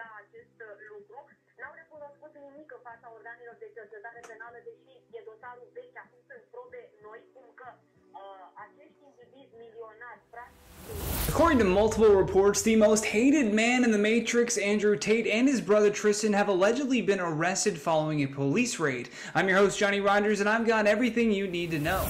la acest lucru. N-au recunoscut nimic în fața organelor de cercetare penală, deși e dosarul vechi, acum sunt probe noi, cum că acești indivizi milionari, According to multiple reports, the most hated man in the Matrix, Andrew Tate, and his brother Tristan have allegedly been arrested following a police raid. I'm your host, Johnny Rogers, and I've got everything you need to know.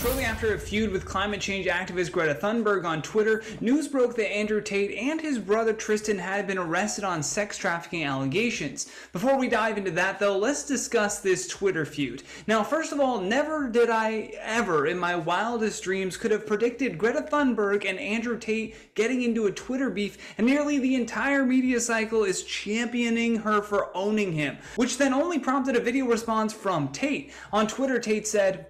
Shortly after a feud with climate change activist Greta Thunberg on Twitter, news broke that Andrew Tate and his brother Tristan had been arrested on sex trafficking allegations. Before we dive into that though, let's discuss this Twitter feud. Now, first of all, never did I ever in my wildest dreams could have predicted Greta Thunberg and Andrew Tate getting into a Twitter beef, and nearly the entire media cycle is championing her for owning him, which then only prompted a video response from Tate. On Twitter, Tate said,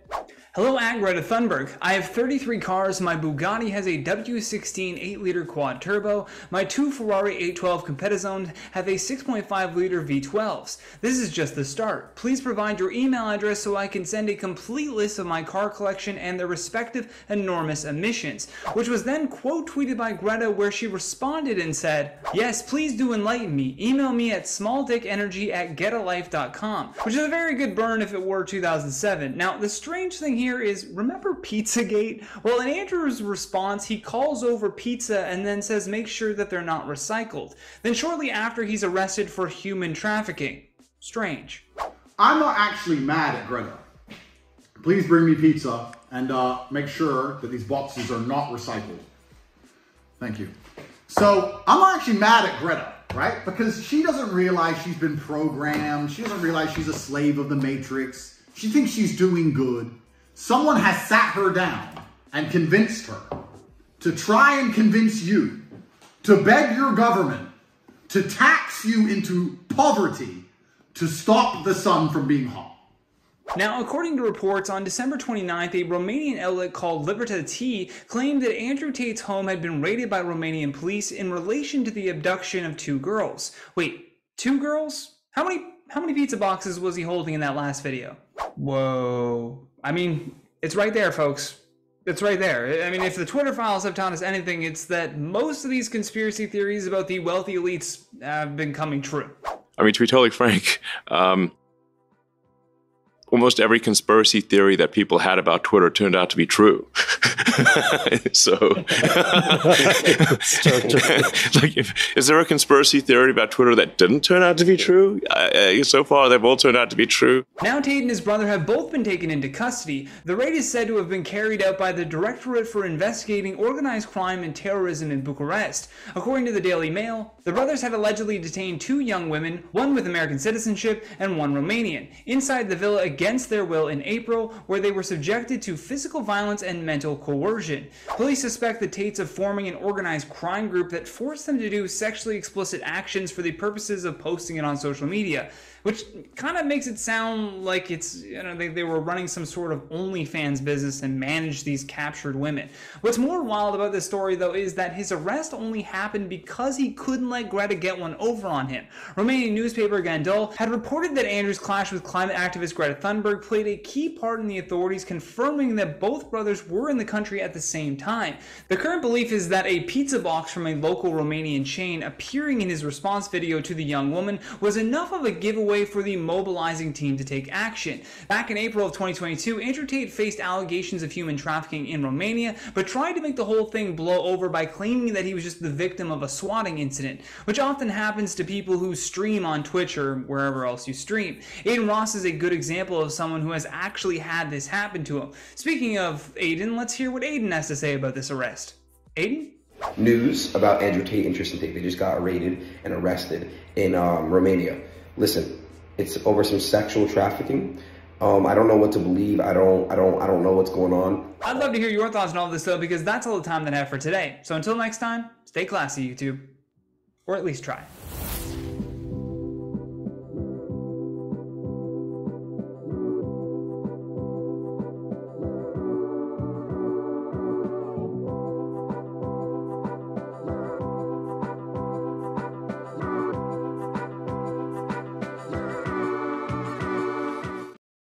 "Hello at Greta Thunberg. I have 33 cars, my Bugatti has a W16 8-liter quad turbo, my two Ferrari 812 Competizones have a 6.5-liter V12s. This is just the start. Please provide your email address so I can send a complete list of my car collection and their respective enormous emissions," which was then quote tweeted by Greta, where she responded and said, "Yes, please do enlighten me. Email me at smalldickenergy@getalife.com," which is a very good burn if it were 2007. Now, the strange thing here is, remember Pizzagate? Well, in Andrew's response, he calls over pizza and then says make sure that they're not recycled. Then shortly after, he's arrested for human trafficking. Strange. I'm not actually mad at Greta. Please bring me pizza and make sure that these boxes are not recycled. Thank you. So I'm not actually mad at Greta, right? Because she doesn't realize she's been programmed. She doesn't realize she's a slave of the Matrix. She thinks she's doing good. Someone has sat her down and convinced her to try and convince you to beg your government to tax you into poverty to stop the sun from being hot. Now, according to reports, on December 29th, a Romanian outlet called Libertate claimed that Andrew Tate's home had been raided by Romanian police in relation to the abduction of 2 girls. Wait, 2 girls? How many pizza boxes was he holding in that last video? Whoa. I mean, it's right there, folks. It's right there. I mean, if the Twitter files have taught us anything, it's that most of these conspiracy theories about the wealthy elites have been coming true. I mean, to be totally frank, almost every conspiracy theory that people had about Twitter turned out to be true. So, like, is there a conspiracy theory about Twitter that didn't turn out to be true? So far, they've all turned out to be true. Now Tate and his brother have both been taken into custody. The raid is said to have been carried out by the Directorate for Investigating Organized Crime and Terrorism in Bucharest. According to the Daily Mail, the brothers had allegedly detained 2 young women, one with American citizenship and one Romanian, inside the villa against their will in April, where they were subjected to physical violence and mental coercion. Police suspect the Tates of forming an organized crime group that forced them to do sexually explicit actions for the purposes of posting it on social media, which kind of makes it sound like it's, you know, they were running some sort of OnlyFans business and managed these captured women. What's more wild about this story, though, is that his arrest only happened because he couldn't let Greta get one over on him. Romanian newspaper Gandul had reported that Andrew's clash with climate activist Greta Thunberg played a key part in the authorities confirming that both brothers were in the country at the same time. The current belief is that a pizza box from a local Romanian chain appearing in his response video to the young woman was enough of a giveaway for the mobilizing team to take action. Back in April of 2022, Andrew Tate faced allegations of human trafficking in Romania, but tried to make the whole thing blow over by claiming that he was just the victim of a swatting incident, which often happens to people who stream on Twitch or wherever else you stream. Aiden Ross is a good example of someone who has actually had this happen to him. Speaking of Aiden, let's hear what Aiden has to say about this arrest. Aiden? News about Andrew Tate and Tristan Tate. They just got raided and arrested in Romania. Listen, it's over some sexual trafficking. I don't know what to believe. I don't know what's going on. I'd love to hear your thoughts on all this though, because that's all the time that I have for today. So until next time, stay classy, YouTube. Or at least try.